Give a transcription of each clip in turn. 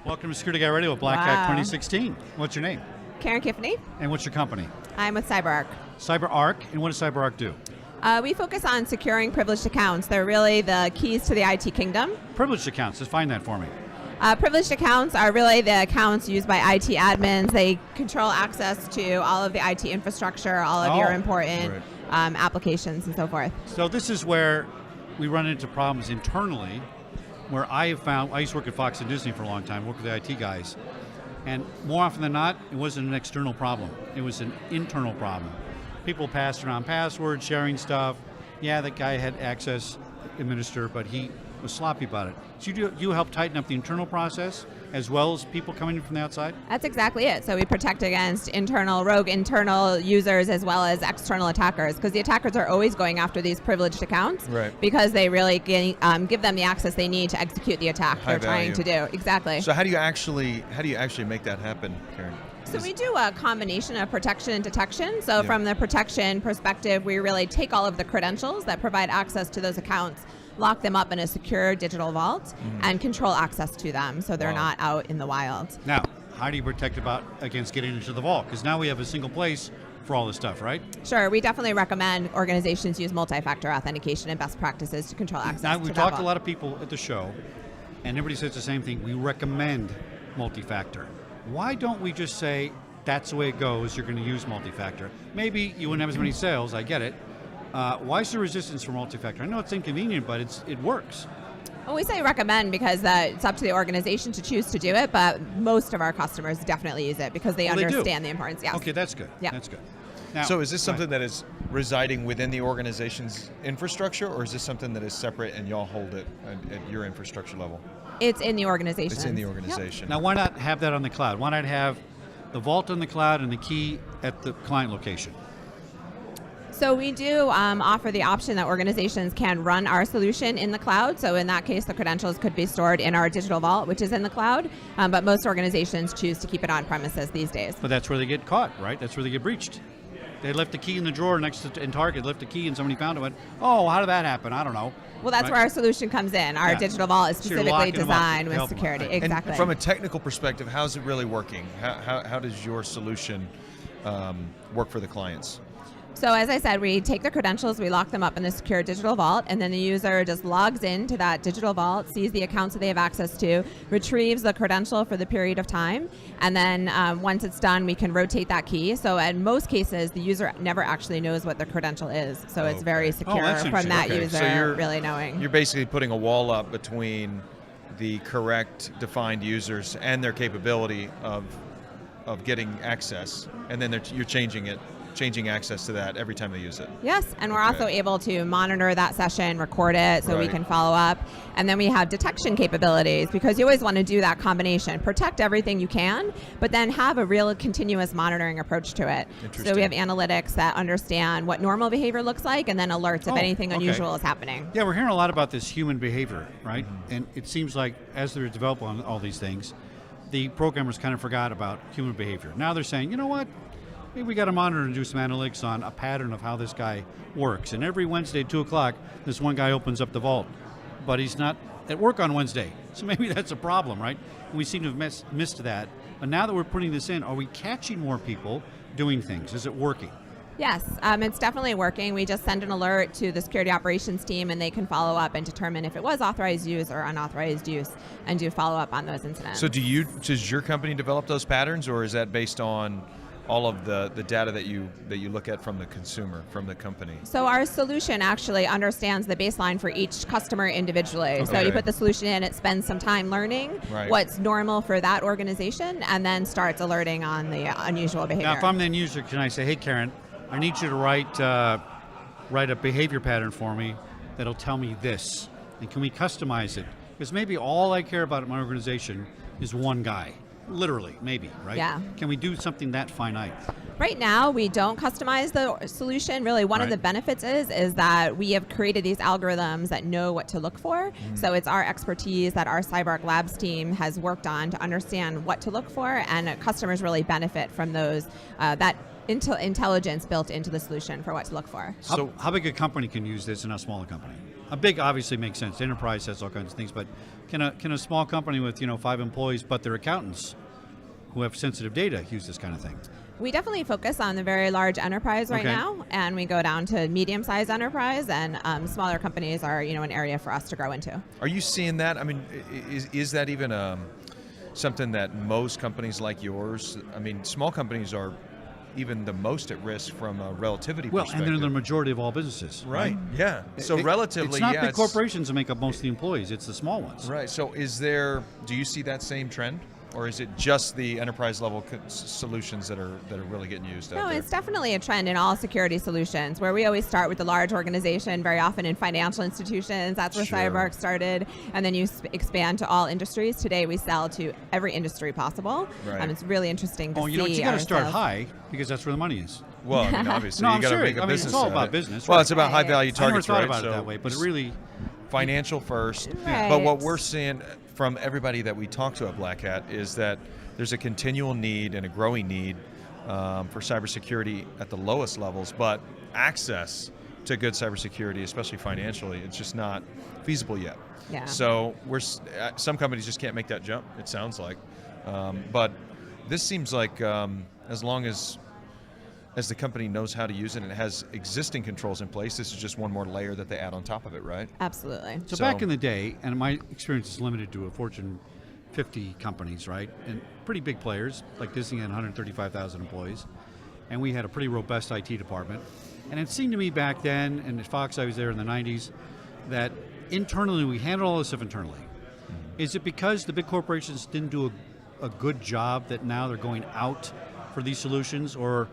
Welcome to Security Guy Radio with Black Hat 2016. What's your name? Karen Kiffney. And what's your company? I'm with CyberArk. CyberArk, and what does CyberArk do? We focus on securing privileged accounts. They're really the keys to the IT kingdom. Privileged accounts, define that for me. Privileged accounts are really the accounts used by IT admins. They control access to all of the IT infrastructure, all of your important applications and so forth. So this is where we run into problems internally, where I have found, I used to work at Fox and Disney for a long time, work with the IT guys, and more often than not, it wasn't an external problem. It was an internal problem. People passed around passwords, sharing stuff. Yeah, that guy had access administer, but he was sloppy about it. So you help tighten up the internal process as well as people coming in from the outside? That's exactly it. So we protect against rogue internal users as well as external attackers, because the attackers are always going after these privileged accounts because they really give them the access they need to execute the attack they're trying to do. Exactly. So how do you actually make that happen, Karen? So we do a combination of protection and detection. So from the protection perspective, we really take all of the credentials that provide access to those accounts, lock them up in a secure digital vault, and control access to them so they're not out in the wild. Now, how do you protect against getting into the vault? Because now we have a single place for all this stuff, right? Sure, we definitely recommend organizations use multi-factor authentication and best practices to control access now, to we talked to a lot of people at the show, and everybody says the same thing. We recommend multi-factor. Why don't we just say, that's the way it goes, you're going to use multi-factor? Maybe you wouldn't have as many sales, I get it. Why is there resistance for multi-factor? I know it's inconvenient, but it works. Well, we say recommend because it's up to the organization to choose to do it, but most of our customers definitely use it because they understand the importance. Yes. Okay, that's good. Yeah. That's good. Now, so is this something that is residing within the organization's infrastructure, or is this something that is separate and y'all hold it at your infrastructure level? It's in the organization. It's in the organization. Yep. Now, why not have that on the cloud? Why not have the vault on the cloud and the key at the client location? So we do offer the option that organizations can run our solution in the cloud. So in that case, the credentials could be stored in our digital vault, which is in the cloud. But most organizations choose to keep it on premises these days. But that's where they get caught, right? That's where they get breached. They left the key in the drawer next to in Target, left the key and somebody found it. Went, oh, how did that happen? I don't know. Well, that's where our solution comes in. Our digital vault is specifically designed with security. Right. Exactly. And from a technical perspective, how's it really working? How does your solution work for the clients? So as I said, we take the credentials, we lock them up in the secure digital vault, and then the user just logs into that digital vault, sees the accounts that they have access to, retrieves the credential for the period of time, and then once it's done, we can rotate that key. So in most cases, the user never actually knows what their credential is. So it's very secure from that user so really knowing. You're basically putting a wall up between the correct defined users and their capability of getting access, and then you're changing access to that every time they use it. Yes, and we're also able to monitor that session, record it so we can follow up. And then we have detection capabilities because you always want to do that combination. Protect everything you can, but then have a real continuous monitoring approach to it. So we have analytics that understand what normal behavior looks like and then alerts if anything unusual is happening. Yeah, we're hearing a lot about this human behavior, right? And it seems like as they're developing all these things, the programmers kind of forgot about human behavior. Now they're saying, you know what? Maybe we got to monitor and do some analytics on a pattern of how this guy works. And every Wednesday at 2 o'clock, this one guy opens up the vault, but he's not at work on Wednesday. So maybe that's a problem, right? And we seem to have missed that. But now that we're putting this in, are we catching more people doing things? Is it working? Yes, it's definitely working. We just send an alert to the security operations team and they can follow up and determine if it was authorized use or unauthorized use and do follow up on those incidents. So does your company develop those patterns, or is that based on all of the data that you look at from the consumer, from the company? So our solution actually understands the baseline for each customer individually. Okay. So you put the solution in, it spends some time learning what's normal for that organization, and then starts alerting on the unusual behavior. Now, if I'm the end user, can I say, hey, Karen, I need you to write a behavior pattern for me that'll tell me this, and can we customize it? Because maybe all I care about in my organization is one guy. Literally, maybe, right? Yeah. Can we do something that finite? Right now, we don't customize the solution. Really, one of the benefits is that we have created these algorithms that know what to look for. So it's our expertise that our CyberArk Labs team has worked on to understand what to look for, and customers really benefit from those that intelligence built into the solution for what to look for. How big a company can use this and how small a company? A big obviously makes sense. Enterprise has all kinds of things, but can a small company with 5 employees, but their accountants who have sensitive data use this kind of thing? We definitely focus on the very large enterprise right Okay. now, and we go down to medium-sized enterprise, and smaller companies are an area for us to grow into. Are you seeing that? I mean, is that even something that most companies like yours? I mean, small companies are even the most at risk from a relativity Well, perspective. and they're the majority of all businesses. Right. Yeah. So relatively, it's not yeah, big corporations that make up most of the employees. It's the small ones. Right. So do you see that same trend? Or is it just the enterprise level solutions that are really getting used out No, there? it's definitely a trend in all security solutions where we always start with the large organization, very often in financial institutions. That's where Sure. CyberArk started. And then you expand to all industries. Today we sell to every industry possible. Right. It's really interesting to see. You know what? You got to our start sales. high because that's where the money is. Well, I mean, obviously, No, you I'm got to serious. make a I mean, business it's all out of about it. business, Well, right? it's about high value I never targets, thought right? about it So that way, but it really. financial first. Right. But what we're seeing from everybody that we talk to at Black Hat is that there's a continual need and a growing need for cybersecurity at the lowest levels, but access to good cybersecurity, especially financially, it's just not feasible yet. Yeah. So some companies just can't make that jump, it sounds like. But this seems like as long as the company knows how to use it and it has existing controls in place, this is just one more layer that they add on top of it, right? Absolutely. So back in the day, and my experience is limited to a Fortune 50 companies, right? And pretty big players, like Disney had 135,000 employees. And we had a pretty robust IT department. And it seemed to me back then, and at Fox I was there in the 90s, that internally we handled all this stuff internally. Is it because the big corporations didn't do a good job that now they're going out for these solutions? Or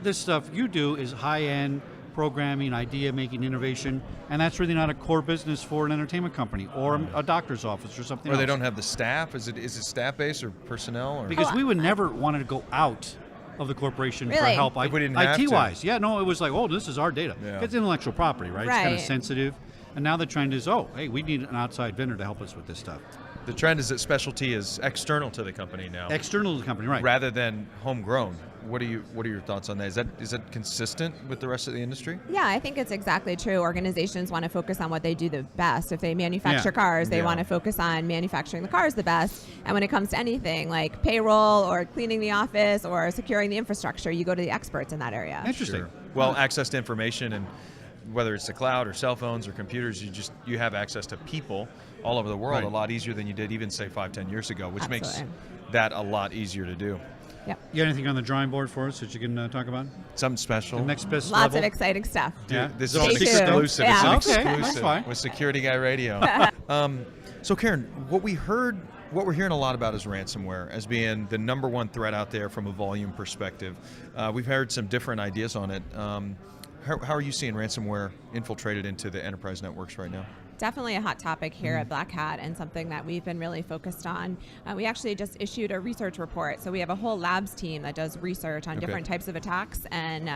this stuff you do is high-end programming, idea making, innovation, and that's really not a core business for an entertainment company or a doctor's office or something Or else. they don't have the staff? Is it staff based or personnel? Or? Because we would never want to go out of the corporation for Really? help If we didn't have IT to. wise. Yeah, no, it was like, oh, this is our data. Yeah. It's intellectual property, right? It's kind of Right. sensitive. And now the trend is, oh, hey, we need an outside vendor to help us with this stuff. The trend is that specialty is external to the company now, External to the company, right? rather than homegrown. What are your thoughts on that? Is that consistent with the rest of the industry? Yeah, I think it's exactly true. Organizations want to focus on what they do the best. If they manufacture Yeah. cars, they Yeah. want to focus on manufacturing the cars the best. And when it comes to anything like payroll or cleaning the office or securing the infrastructure, you go to the experts in that area. Interesting. Sure. Well, access to information, and whether it's the cloud or cell phones or computers, you have access to people all over the world Right. a lot easier than you did even say 5-10 years ago, which makes Absolutely. that a lot easier to do. Yep. You got anything on the drawing board for us that you can talk about? Something special. The next best Lots level? of exciting stuff. Yeah. This Stay is an tuned. exclusive. Yeah. It's an Okay, that's exclusive fine. with Security Guy Radio. So Karen, what we're hearing a lot about is ransomware as being the number one threat out there from a volume perspective. We've heard some different ideas on it. How are you seeing ransomware infiltrated into the enterprise networks right now? Definitely a hot topic here at Black Hat and something that we've been really focused on. We actually just issued a research report. So we have a whole labs team that does research on different types of attacks and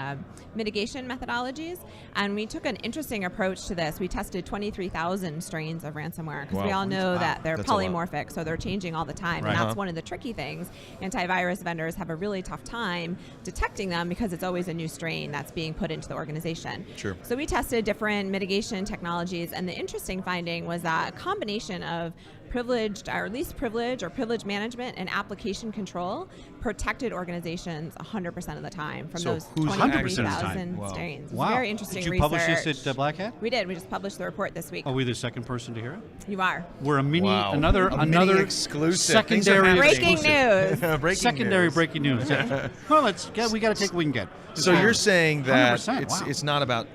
mitigation methodologies. And we took an interesting approach to this. We tested 23,000 strains of ransomware because we Wow. all know that they're That's a lot. polymorphic, so they're changing all the time. Right. And that's one of the tricky things. Antivirus vendors have a really tough time detecting them because it's always a new strain that's being put into the organization. Sure. So we tested different mitigation technologies, and the interesting finding was that a combination of privileged or least privilege or privilege management and application control protected organizations 100% of the time from So those who's 23,000 Wow. strains. It's Wow. very interesting Did you research. publish this at Black Hat? We did. We just published the report this week. Are we the second person to hear it? You are. We're a mini, Wow. another A mini exclusive. Things are secondary happening. Breaking news. Breaking secondary news. breaking news. Well, we got to take what we can get. So you're saying that 100%, wow. it's not about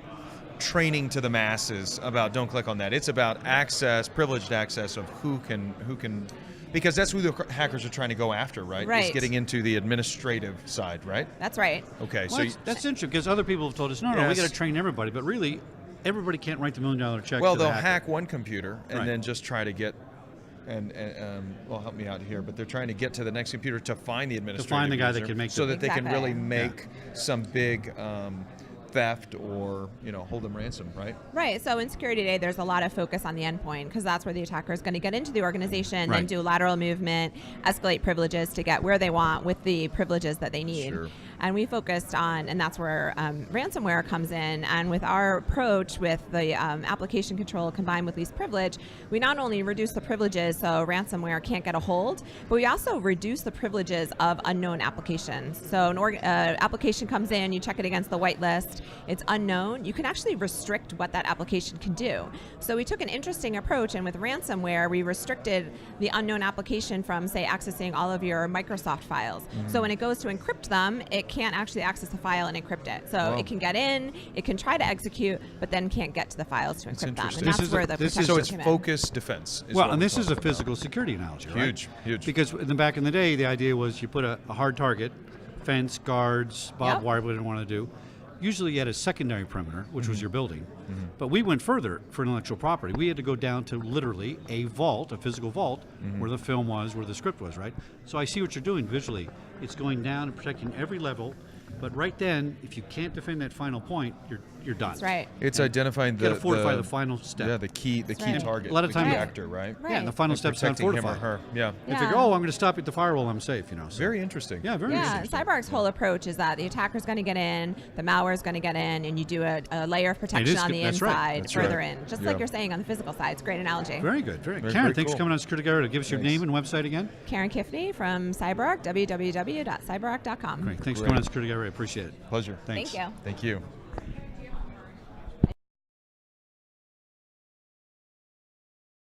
training to the masses about don't click on that. It's about access, privileged access of who can, because that's who the hackers are trying to go after, right? Right. Is getting into the administrative side, right? That's right. Okay, Well, so that's interesting because other people have told us, no, we Yes. got to train everybody, but really, everybody can't write the $1 million check. well, to the they'll hacker. hack one computer and Right. then just try to get, and well, help me out here, but they're trying to get to the next computer to find the administrative the guy that user can make so the- that they can Exactly. really make some big theft or hold them ransom, right? Right. So in security today, there's a lot of focus on the endpoint because that's where the attacker is going to get into the organization Right. and do lateral movement, escalate privileges to get where they want with the privileges that they need. Sure. and we focused on, and that's where ransomware comes in. And with our approach with the application control combined with least privilege, we not only reduce the privileges so ransomware can't get a hold, but we also reduce the privileges of unknown applications. So an application comes in, you check it against the whitelist, it's unknown, you can actually restrict what that application can do. So we took an interesting approach, and with ransomware, we restricted the unknown application from, say, accessing all of your Microsoft files. So when it goes to encrypt them, it can't actually access the file and encrypt it. So it can get in, it can try to execute, but then can't get to the files to encrypt them. And that's where the protection So it's came in. focused defense. Well, and this is a physical security analogy, right? Huge. Because back in the day, the idea was you put a hard target, fence, guards, barbed wire, whatever you want to do. Usually you had a secondary perimeter, which was your building. But we went further for intellectual property. We had to go down to literally a vault, a physical vault, where the film was, where the script was, right? So I see what you're doing visually. It's going down and protecting every level. But right then, if you can't defend that final point, you're done. That's right. It's identifying You got to fortify the final step. Yeah, the key right. target. A lot of times- the actor, right? Right. Yeah, and the final And step's protecting him or unfortified. her. Yeah. If they go, oh, I'm going to stop at the firewall, I'm safe, So. Very interesting. Yeah, very Yeah, interesting. CyberArk's whole approach is that the attacker's going to get in, the malware's going to get in, and you do a layer of protection on the that's right. inside, That's further right. in. Just Yeah. like you're saying on the physical side. It's a great analogy. Very good. Very Very, Karen, very thanks cool. for coming on Security Guy. Give us your Thanks. name and website again. Karen Kiffney from CyberArk, www.cyberark.com. Great. Thanks for Great. coming on Security Guy. I appreciate it. Pleasure. Thanks. Thank you. Thank you.